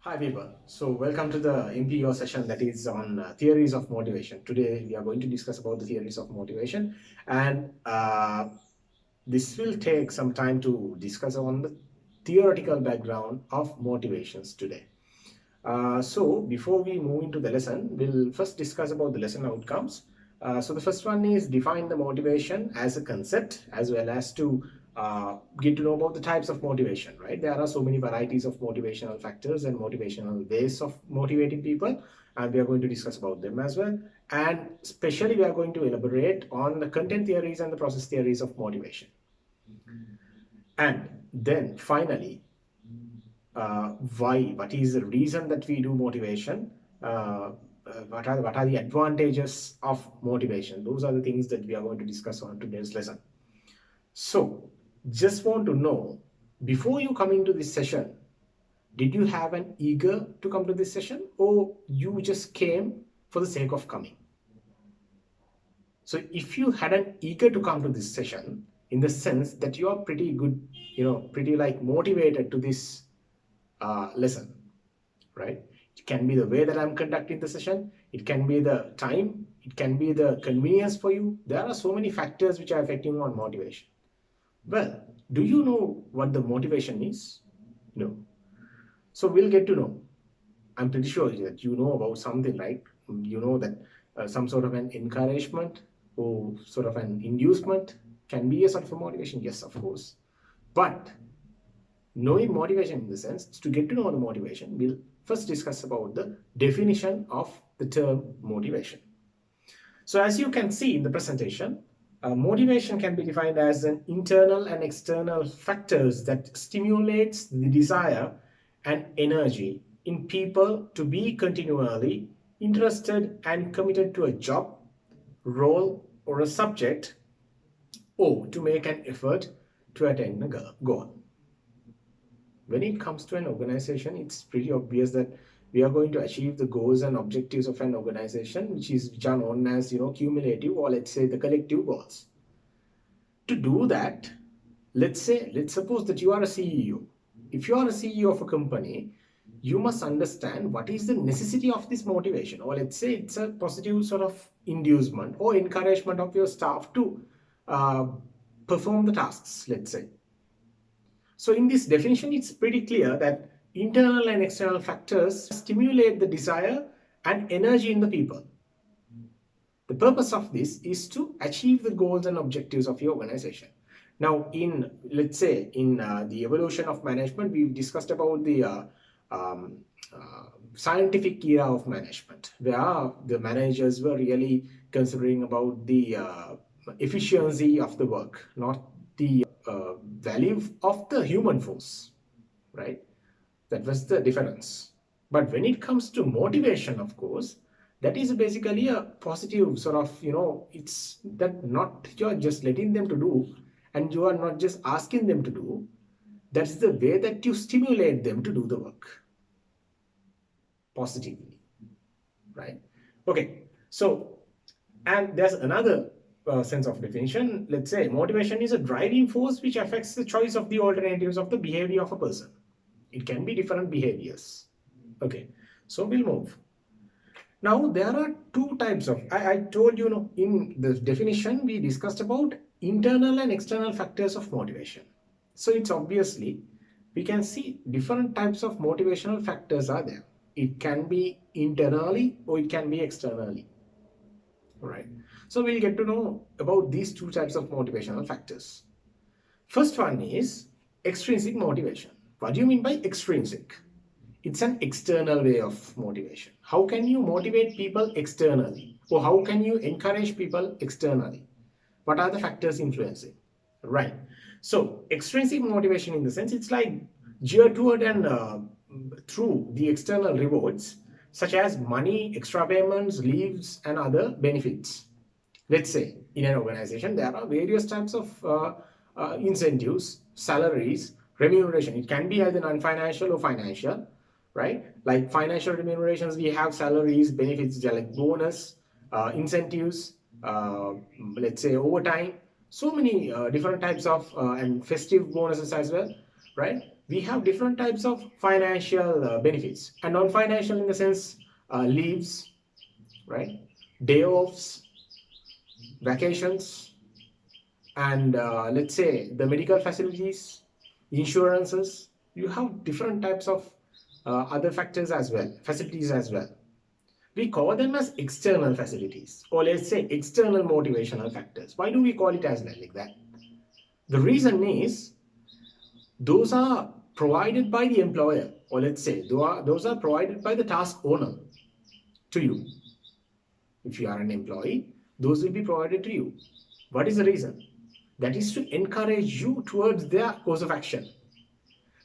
Hi people, so welcome to the MPO session that is on theories of motivation. Today we are going to discuss about the theories of motivation, and this will take some time to discuss on the theoretical background of motivations today. So before we move into the lesson, we'll first discuss about the lesson outcomes. So the first one is define the motivation as a concept, as well as to get to know about the types of motivation, right? There are so many varieties of motivational factors and motivational ways of motivating people, and we are going to discuss about them as well. And especially we are going to elaborate on the content theories and the process theories of motivation. And then finally, what is the reason that we do motivation, what are the advantages of motivation. Those are the things that we are going to discuss on today's lesson. So just want to know, before you come into this session, did you have an eager to come to this session, or you just came for the sake of coming? So if you had an eager to come to this session, in the sense that you are pretty good, pretty like motivated to this lesson, right? It can be the way that I'm conducting the session, it can be the time, it can be the convenience for you. There are so many factors which are affecting on motivation. Well, do you know what the motivation is? No. So we'll get to know. I'm pretty sure that you know about something, right? You know that some sort of an encouragement or sort of an inducement can be a sort of a motivation. Yes, of course. But knowing motivation in the sense, to get to know the motivation, we'll first discuss about the definition of the term motivation. So as you can see in the presentation, motivation can be defined as an internal and external factors that stimulates the desire and energy in people to be continually interested and committed to a job, role, or a subject, or to make an effort to attain a goal. When it comes to an organization, it's pretty obvious that we are going to achieve the goals and objectives of an organization, which are known as cumulative, or let's say the collective goals. To do that, let's suppose that you are a CEO. If you are a CEO of a company, you must understand what is the necessity of this motivation, or let's say it's a positive sort of inducement or encouragement of your staff to uh, perform the tasks, let's say. So in this definition, it's pretty clear that internal and external factors stimulate the desire and energy in the people. The purpose of this is to achieve the goals and objectives of your organization. Now, let's say in the evolution of management, we've discussed about the um, scientific era of management, where the managers were really considering about the efficiency of the work, not the value of the human force, right? That was the difference. But when it comes to motivation, of course, that is basically a positive sort of, it's that not you're just letting them to do, and you are not just asking them to do. That's the way that you stimulate them to do the work positively, right? Okay, so, and there's another sense of definition. Let's say motivation is a driving force which affects the choice of the alternatives of the behavior of a person. It can be different behaviors. Okay, so we'll move. Now there are two types of, I told you, in the definition we discussed about internal and external factors of motivation. So it's obviously, we can see different types of motivational factors are there. It can be internally or it can be externally. Right. So we'll get to know about these two types of motivational factors. First one is extrinsic motivation. What do you mean by extrinsic? It's an external way of motivation. How can you motivate people externally? Or how can you encourage people externally? What are the factors influencing? Right. So extrinsic motivation, in the sense, it's like geared toward and through the external rewards, such as money, extra payments, leaves, and other benefits. Let's say in an organization, there are various types of incentives, salaries, remuneration. It can be either non-financial or financial, right? Like financial remunerations, we have salaries, benefits, they're like bonus, incentives, let's say overtime, so many different types of and festive bonuses as well, right? we have different types of financial benefits, and non-financial in the sense leaves, right? Day offs, vacations, and let's say the medical facilities, insurances. You have different types of other factors as well, facilities as well. We call them as external facilities, or let's say external motivational factors. Why do we call it as like that? The reason is those are provided by the employer, or let's say those are provided by the task owner to you. If you are an employee, those will be provided to you. What is the reason? That is to encourage you towards their course of action.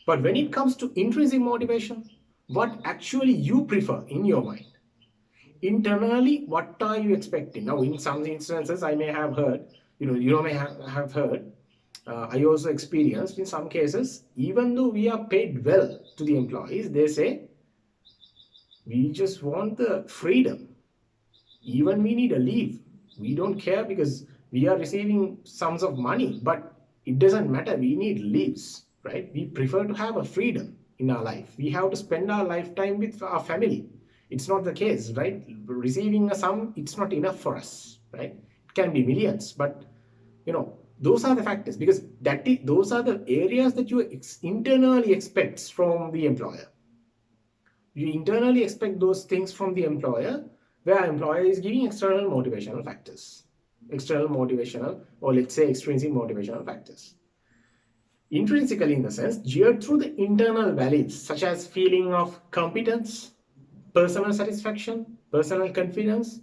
But when it comes to intrinsic motivation, what actually you prefer in your mind? Internally, what are you expecting? Now, in some instances, I may have heard, you may have heard, I also experienced in some cases, even though we are paid well to the employees, they say, we just want the freedom. Even we need a leave. We don't care because we are receiving sums of money, but it doesn't matter. We need leaves, right? We prefer to have a freedom in our life. We have to spend our lifetime with our family. It's not the case, right? Receiving a sum, it's not enough for us, right? It can be millions, but those are the factors, because those are the areas that you internally expect from the employer. You internally expect those things from the employer, where employer is giving external motivational factors, external motivational, or let's say extrinsic motivational factors. Intrinsically, in the sense, geared through the internal values such as feeling of competence, personal satisfaction, personal confidence,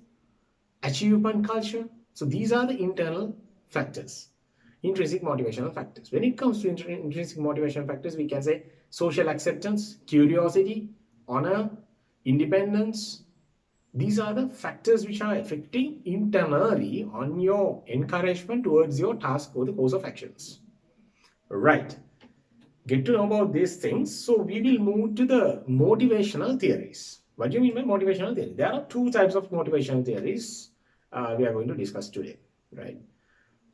achievement culture. So these are the internal factors, intrinsic motivational factors. When it comes to intrinsic motivational factors, we can say social acceptance, curiosity, honor, independence. These are the factors which are affecting internally on your encouragement towards your task or the course of actions. Right. Get to know about these things. So we will move to the motivational theories. What do you mean by motivational theory? There are two types of motivational theories we are going to discuss today, right?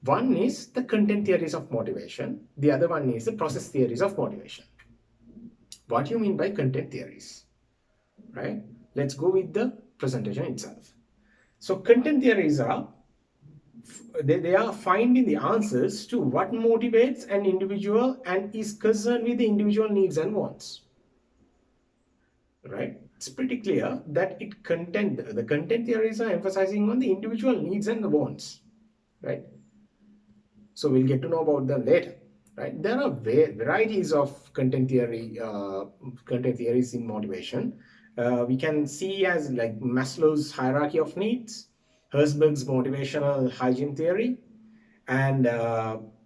One is the content theories of motivation. The other one is the process theories of motivation. What do you mean by content theories, right? Let's go with the presentation itself. So content theories are, they are finding the answers to what motivates an individual and is concerned with the individual needs and wants, right? It's pretty clear that the content theories are emphasizing on the individual needs and the wants, right? So we'll get to know about them later, right? There are varieties of content theories in motivation. We can see as like Maslow's hierarchy of needs, Herzberg's motivational hygiene theory, and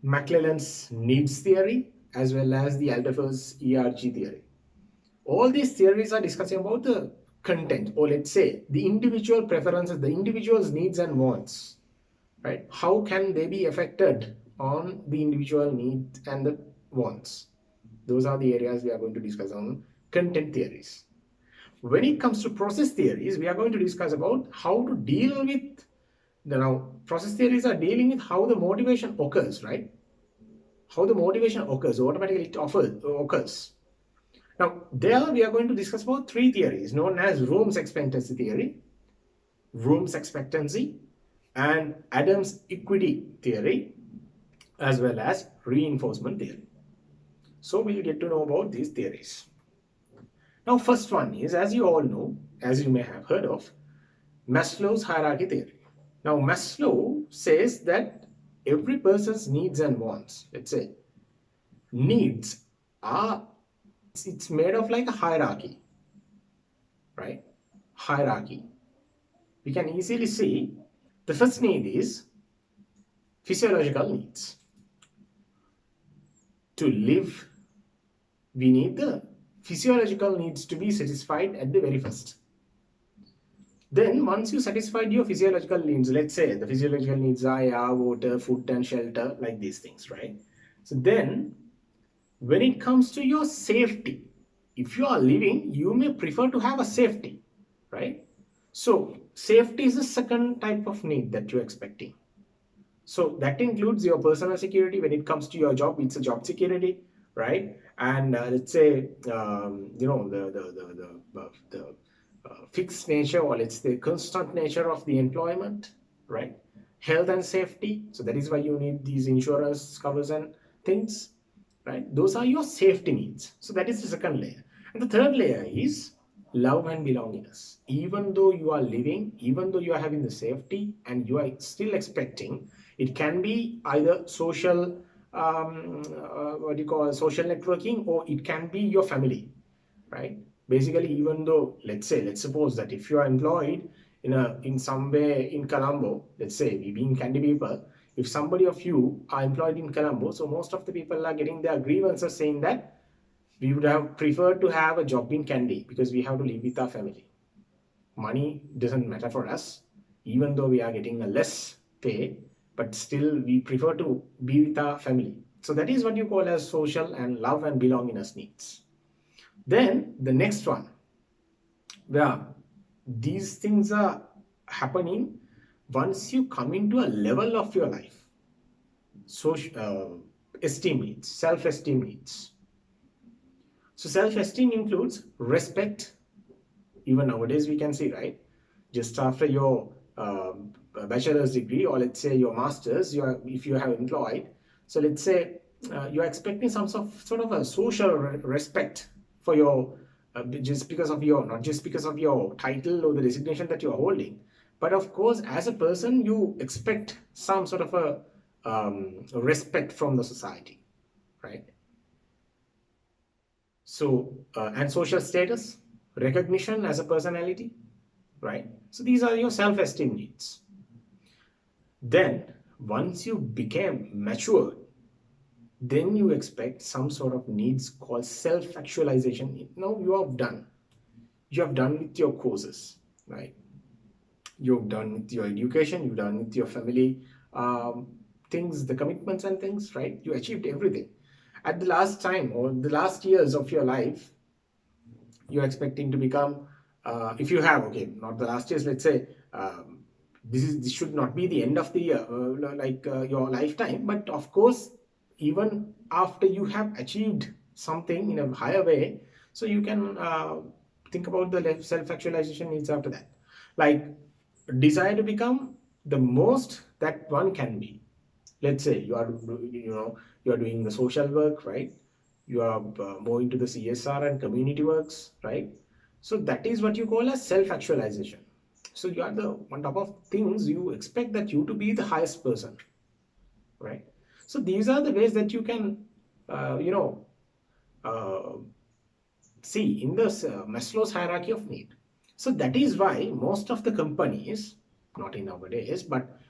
McClelland's needs theory, as well as the Alderfer's ERG theory. All these theories are discussing about the content, or let's say the individual preferences, the individual's needs and wants, right? How can they be affected on the individual needs and the wants? Those are the areas we are going to discuss on content theories. When it comes to process theories, we are going to discuss about how to deal with process theories are dealing with how the motivation occurs, right? How the motivation occurs, automatically it occurs. Now, there we are going to discuss about three theories known as Room's expectancy theory, Room's expectancy, and Adams' equity theory, as well as reinforcement theory. So we'll get to know about these theories. Now, first one is, as you all know, as you may have heard of, Maslow's hierarchy theory. Now, Maslow says that every person's needs and wants, let's say, needs are, it's made of like a hierarchy, right? Hierarchy. We can easily see the first need is physiological needs. To live, we need the physiological needs to be satisfied at the very first. Then once you satisfied your physiological needs, let's say the physiological needs are air, water, food and shelter, like these things, right? So then when it comes to your safety, if you are living, you may prefer to have a safety, right? So safety is the second type of need that you're expecting. So that includes your personal security. When it comes to your job, it's a job security, right? And let's say fixed nature, or let's say constant nature of the employment, right? Health and safety, so that is why you need these insurance covers and things, right? Those are your safety needs. So that is the second layer. And the third layer is love and belongingness. Even though you are living, even though you are having the safety, and you are still expecting, it can be either social, what do you call, social networking, or it can be your family, right? Basically, even though, let's suppose that if you are employed in some way in Colombo, let's say we being Candy people, if somebody of you are employed in Colombo, so most of the people are getting their grievances saying that we would have preferred to have a job in Candy because we have to live with our family. Money doesn't matter for us, even though we are getting a less pay, but still we prefer to be with our family. So that is what you call as social and love and belongingness needs. Then the next one, where these things are happening once you come into a level of your life. Social esteem needs, self-esteem needs. So self-esteem includes respect. Even nowadays we can see, right? Just after your bachelor's degree, or let's say your master's, if you have employed, so let's say you're expecting some sort of a social respect for your, just because of your, not just because of your title or the designation that you're holding, but of course as a person you expect some sort of a respect from the society, right? So and social status, recognition as a personality, right? So these are your self-esteem needs. Then once you became mature, then you expect some sort of needs called self-actualization. Now you have done with your courses, right? You've done with your education, you've done with your family things, the commitments and things, right? You achieved everything. At the last time or the last years of your life, you're expecting to become, if you have, okay, not the last years, let's say this should not be the end of the year, your lifetime, but of course even after you have achieved something in a higher way, so you can think about the self-actualization needs after that, like desire to become the most that one can be. Let's say you are doing the social work, right? You are more into the CSR and community works, right? So that is what you call as self-actualization. So you are the on top of things, you expect that you to be the highest person, right? So these are the ways that you can uh, you know uh, see in the Maslow's hierarchy of need. So that is why most of the companies, not in nowadays, but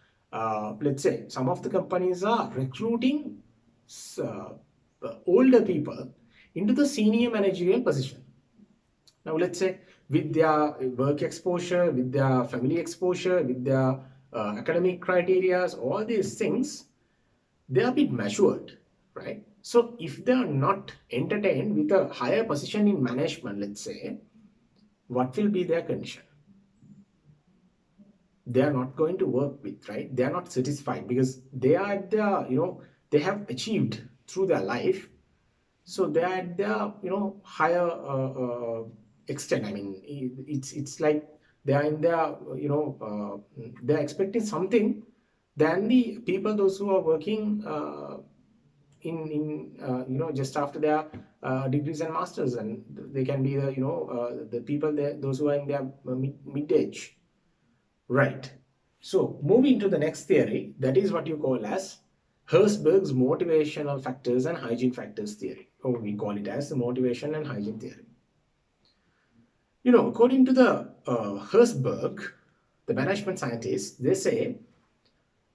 let's say some of the companies are recruiting uh, older people into the senior managerial position. Now, let's say with their work exposure, with their family exposure, with their academic criteria, all these things, they are a bit matured, right? So if they are not entertained with a higher position in management, let's say, what will be their condition? They are not going to work with, right? They are not satisfied because they are at their, they have achieved through their life. So they are at their, higher extent. I mean, it's like they are in their, they are expecting something than the people, those who are working just after their degrees and masters, and they can be the, the people there, those who are in their mid age. Right. So moving to the next theory, that is what you call as Herzberg's motivational factors and hygiene factors theory, or we call it as the motivation and hygiene theory. According to the Herzberg, the management scientists, they say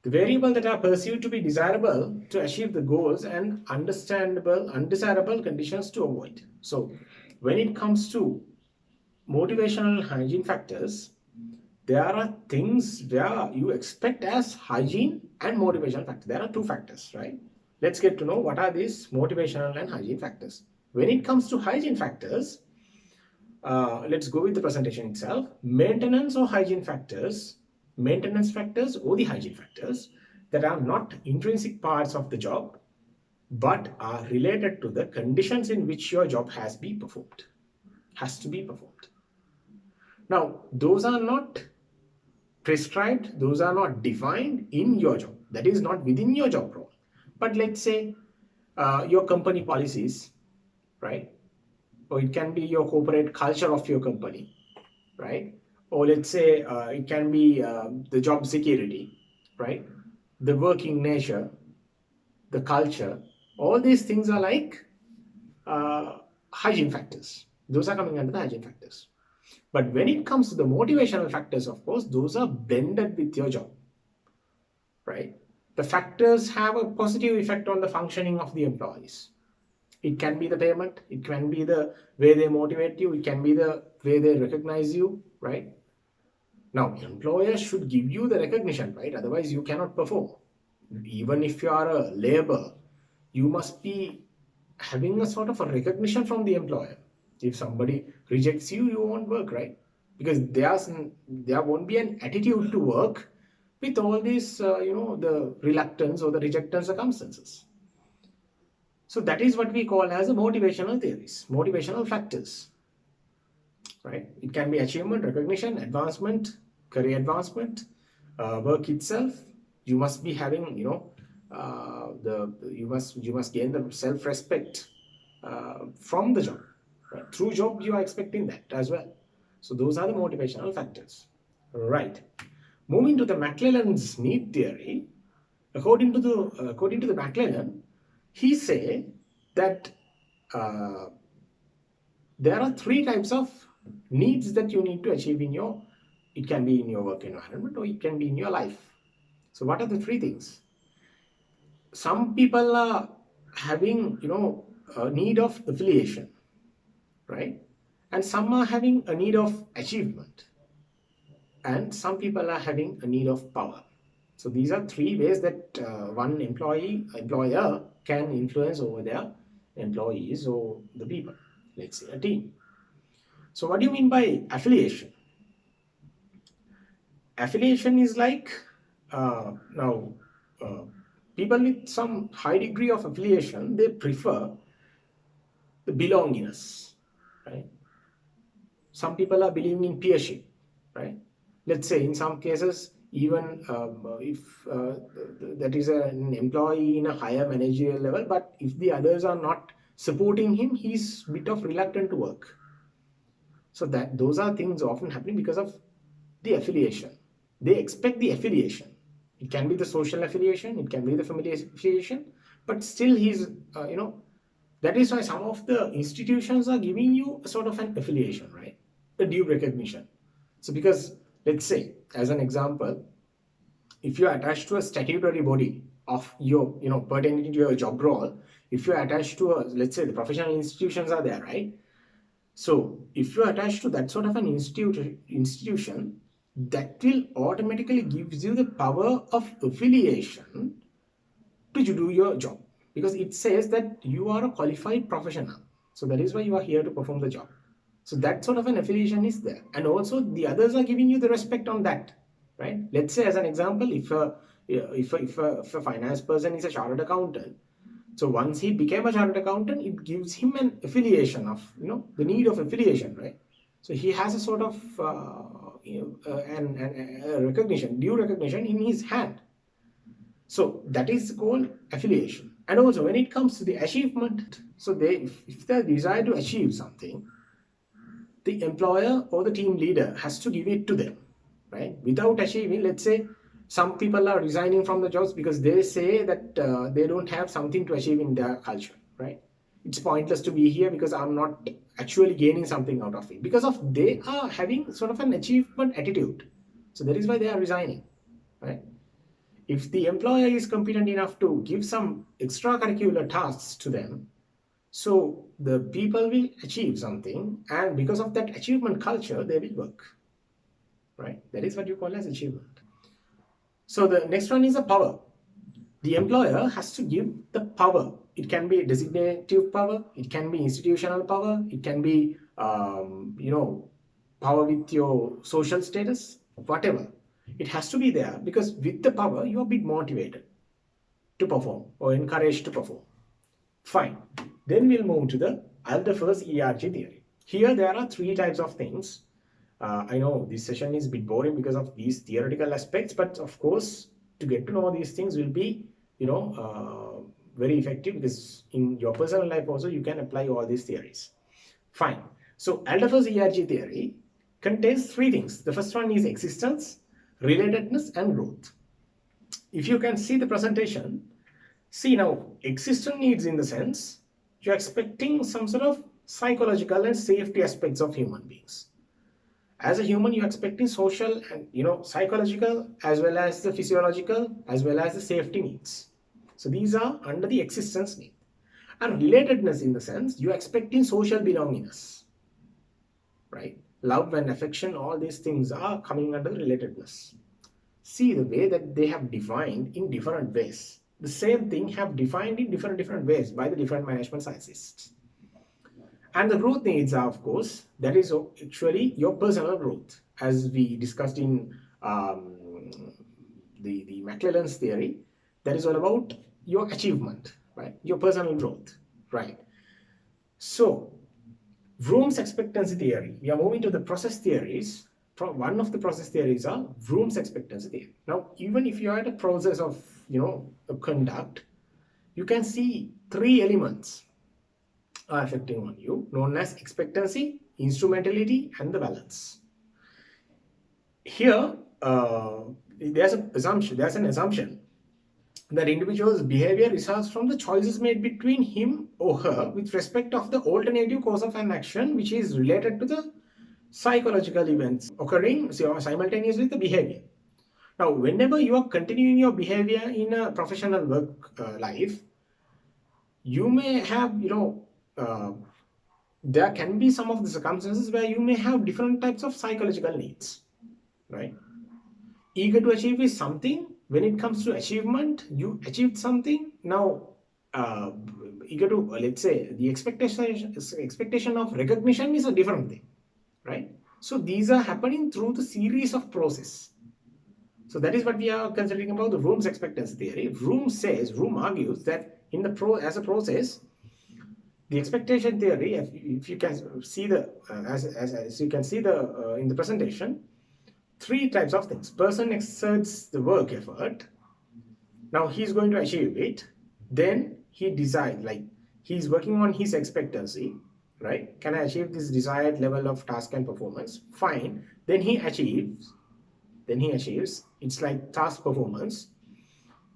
the variable that are perceived to be desirable to achieve the goals and understandable, undesirable conditions to avoid. So when it comes to motivational hygiene factors, there are things where you expect as hygiene and motivational factor. There are two factors, right? Let's get to know what are these motivational and hygiene factors. When it comes to hygiene factors, let's go with the presentation itself. Maintenance or hygiene factors, maintenance factors or the hygiene factors that are not intrinsic parts of the job, but are related to the conditions in which your job has to be performed. Now, those are not prescribed, those are not defined in your job. That is not within your job role. But let's say your company policies, right? Or it can be your corporate culture of your company, right? Or let's say it can be the job security, right? The working nature, the culture. All these things are like uh, hygiene factors. Those are coming under the hygiene factors. But when it comes to the motivational factors, of course, those are blended with your job, right? The factors have a positive effect on the functioning of the employees. It can be the payment, it can be the way they motivate you, it can be the way they recognize you, right? Now, employers should give you the recognition, right? Otherwise, you cannot perform. Even if you are a labor, you must be having a sort of a recognition from the employer. If somebody rejects you, you won't work, right? Because there won't be an attitude to work with all these, the reluctance or the rejectance circumstances. So that is what we call as a motivational theories, motivational factors, right? It can be achievement, recognition, advancement, career advancement, work itself. You must be having, the you must gain the self-respect from the job. Right? Through job, you are expecting that as well. So those are the motivational factors. Right. Moving to the McClellan's need theory, according to the McClellan, he say that uh, there are three types of needs that you need to achieve in your, it can be in your work environment or it can be in your life. So what are the three things? Some people are having, a need of affiliation, right? And some are having a need of achievement, and some people are having a need of power. So these are three ways that one employer can influence over their employees or the people, let's say a team. So what do you mean by affiliation? Affiliation is like now people with some high degree of affiliation, they prefer the belongingness, right? Some people are believing in peership, right? Let's say in some cases, even if that is an employee in a higher managerial level, but if the others are not supporting him, he's a bit of reluctant to work. So that those are things often happening because of the affiliation. They expect the affiliation. It can be the social affiliation, it can be the family affiliation, but still he's, that is why some of the institutions are giving you a sort of an affiliation, right? A due recognition. So because let's say, as an example, if you're attached to a statutory body of your, pertaining to your job role, if you're attached to a, let's say the professional institutions are there, right? So if you're attached to that sort of an institution, that will automatically gives you the power of affiliation to do your job, because it says that you are a qualified professional. So that is why you are here to perform the job. So that sort of an affiliation is there, and also the others are giving you the respect on that, right? Let's say as an example, if a finance person is a chartered accountant, so once he became a chartered accountant, it gives him an affiliation of, the need of affiliation, right? So he has a sort of an recognition, due recognition in his hand. So that is called affiliation. And also when it comes to the achievement, so if they desire to achieve something, the employer or the team leader has to give it to them, right? Without achieving, let's say some people are resigning from the jobs because they say that they don't have something to achieve in their culture, right? It's pointless to be here because I'm not actually gaining something out of it, because of they are having sort of an achievement attitude. So that is why they are resigning, right? If the employer is competent enough to give some extracurricular tasks to them, so the people will achieve something, and because of that achievement culture, they will work, right? That is what you call as achievement. So the next one is a power. The employer has to give the power. It can be designative power, it can be institutional power, it can be, power with your social status, whatever. It has to be there, because with the power, you are a bit motivated to perform or encouraged to perform. Fine. Then we'll move to the Alderfer's ERG theory. Here there are three types of things. I know this session is a bit boring because of these theoretical aspects, but of course, to get to know these things will be, very effective, because in your personal life also you can apply all these theories. Fine. So Alderfer's ERG theory contains three things. The first one is existence, relatedness, and growth. If you can see the presentation, see now, existence needs, in the sense you're expecting some sort of psychological and safety aspects of human beings. As a human, you're expecting social and psychological, as well as the physiological, as well as the safety needs. So these are under the existence need. And relatedness, in the sense you're expecting social belongingness, right? Love and affection, all these things are coming under relatedness. See the way that they have defined in different ways. The same thing have defined in different ways by the different management scientists. And the growth needs are, of course, that is actually your personal growth, as we discussed in the McClellan's theory. That is all about your achievement, right? Your personal growth, right? So Vroom's expectancy theory. We are moving to the process theories. One of the process theories are Vroom's expectancy theory. Now, even if you are at a process of a conduct, you can see three elements are affecting on you, known as expectancy, instrumentality, and the balance. Here, there's an assumption that individual's behavior results from the choices made between him or her with respect of the alternative cause of an action, which is related to the psychological events occurring simultaneously with the behavior. Now, whenever you are continuing your behavior in a professional work life, you may have, there can be some of the circumstances where you may have different types of psychological needs, right? Eager to achieve is something. When it comes to achievement, you achieved something. Now, eager to, let's say, the expectation of recognition is a different thing, right? So these are happening through the series of process. So that is what we are considering about the Vroom's expectancy theory. Vroom argues that as a process, the expectation theory, if you can see the as you can see the in the presentation, three types of things. Person exerts the work effort. Now he's going to achieve it. Then he decides, like, he's working on his expectancy, right? Can I achieve this desired level of task and performance? Fine. Then he achieves. It's like task performance.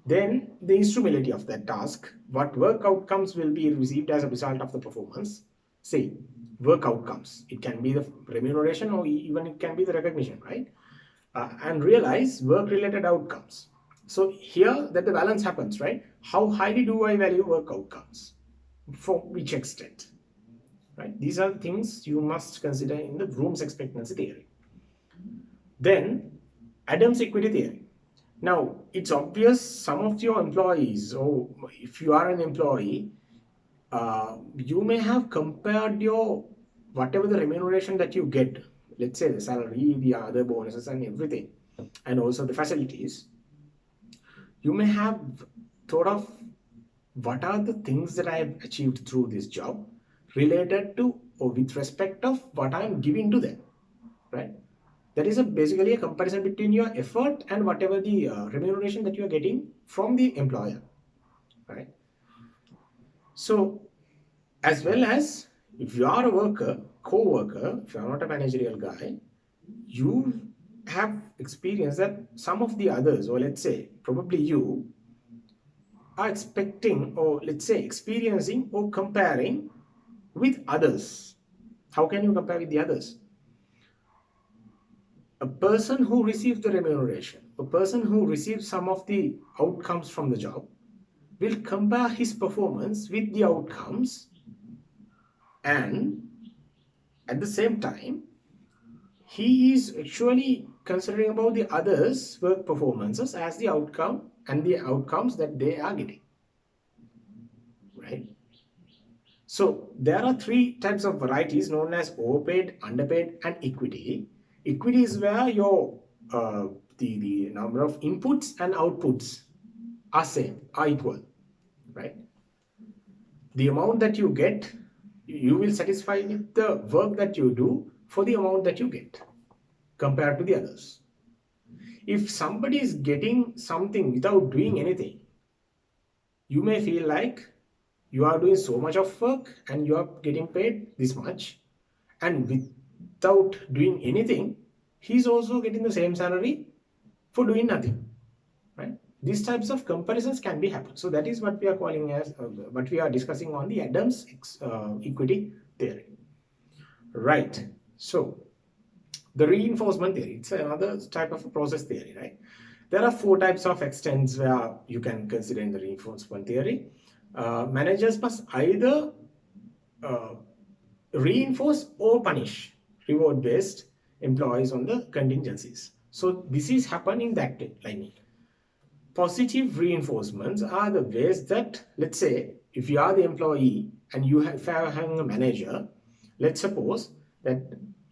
Then the instrumentality of that task, what work outcomes will be received as a result of the performance. Say, work outcomes. It can be the remuneration, or even it can be the recognition, right? And realize work-related outcomes. So here that the balance happens, right? How highly do I value work outcomes? For which extent? Right? These are things you must consider in the Vroom's expectancy theory. Then Adam's equity theory. Now, it's obvious some of your employees, or if you are an employee, you may have compared your whatever the remuneration that you get, let's say the salary, the other bonuses and everything, and also the facilities. You may have thought of what are the things that I have achieved through this job related to or with respect of what I am giving to them, right? That is basically a comparison between your effort and whatever the remuneration that you are getting from the employer, right? So, as well as if you are a worker, co-worker, if you are not a managerial guy, you have experienced that some of the others, or let's say probably you, are expecting, or let's say experiencing or comparing with others. How can you compare with the others? A person who receives the remuneration, a person who receives some of the outcomes from the job, will compare his performance with the outcomes, and at the same time, he is actually considering about the others' work performances as the outcome and the outcomes that they are getting, right? So there are three types of varieties known as overpaid, underpaid, and equity. Equity is where your the number of inputs and outputs are equal, right? the amount that you get, you will satisfy with the work that you do for the amount that you get compared to the others. If somebody is getting something without doing anything, you may feel like you are doing so much of work and you are getting paid this much, and without doing anything, he's also getting the same salary for doing nothing, right? These types of comparisons can be happen. So that is what we are calling as what we are discussing on the Adams equity theory, right? So the reinforcement theory, it's another type of a process theory, right? There are four types of extents where you can consider in the reinforcement theory. Managers must either uh, reinforce or punish reward-based employees on the contingencies. So this is happening that line. Positive reinforcements are the ways that, let's say, if you are the employee and you have having a manager, let's suppose that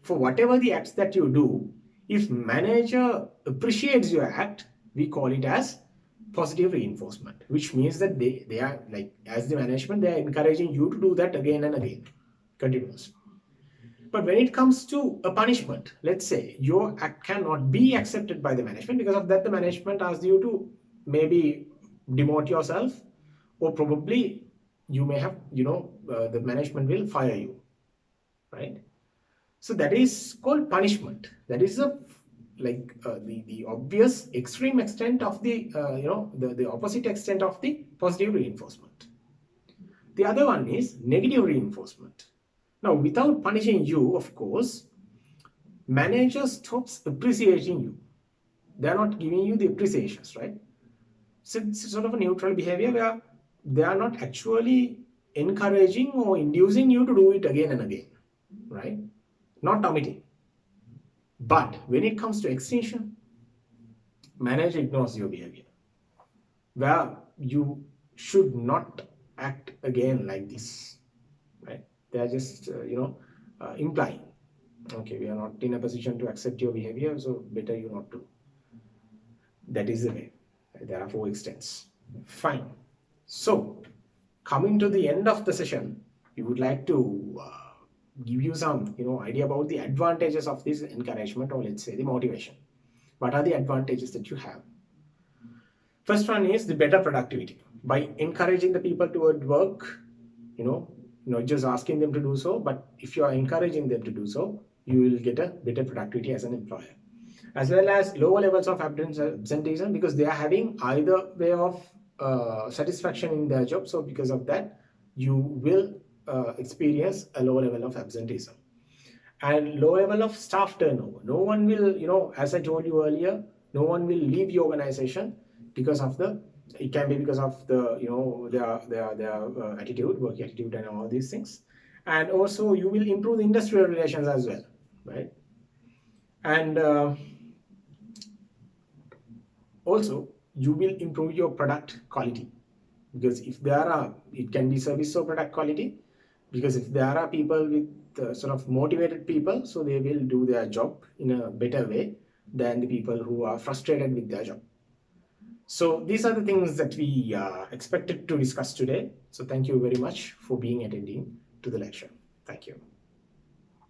for whatever the acts that you do, if manager appreciates your act, we call it as positive reinforcement, which means that they are like, as the management, they are encouraging you to do that again and again, continuously. But when it comes to a punishment, let's say your act cannot be accepted by the management, because of that the management asks you to maybe demote yourself, or probably you may have, the management will fire you, right? So that is called punishment. That is a the obvious extreme extent of the the opposite extent of the positive reinforcement. The other one is negative reinforcement. Now, without punishing you, of course, manager stops appreciating you. They are not giving you the appreciations, right? So it's sort of a neutral behavior where they are not actually encouraging or inducing you to do it again and again, right? Not omitting. But when it comes to extinction, manager ignores your behavior, where you should not act again like this, right? They are just, implying, okay, we are not in a position to accept your behavior, so better you not to. That is the way. There are four extents. Fine. So, coming to the end of the session, we would like to give you some, idea about the advantages of this encouragement, or let's say the motivation. What are the advantages that you have? First one is the better productivity. By encouraging the people toward work, not just asking them to do so, but if you are encouraging them to do so, you will get a better productivity as an employer. As well as lower levels of absenteeism, because they are having either way of satisfaction in their job. So because of that, you will experience a low level of absenteeism and low level of staff turnover. No one will, as I told you earlier, no one will leave the organization because of the, it can be because of the, their attitude, work attitude and all these things. And also you will improve the industrial relations as well, right? And also you will improve your product quality, because if there are, it can be service or product quality, because if there are people with sort of motivated people, so they will do their job in a better way than the people who are frustrated with their job. So these are the things that we expected to discuss today. So thank you very much for being attending to the lecture. Thank you.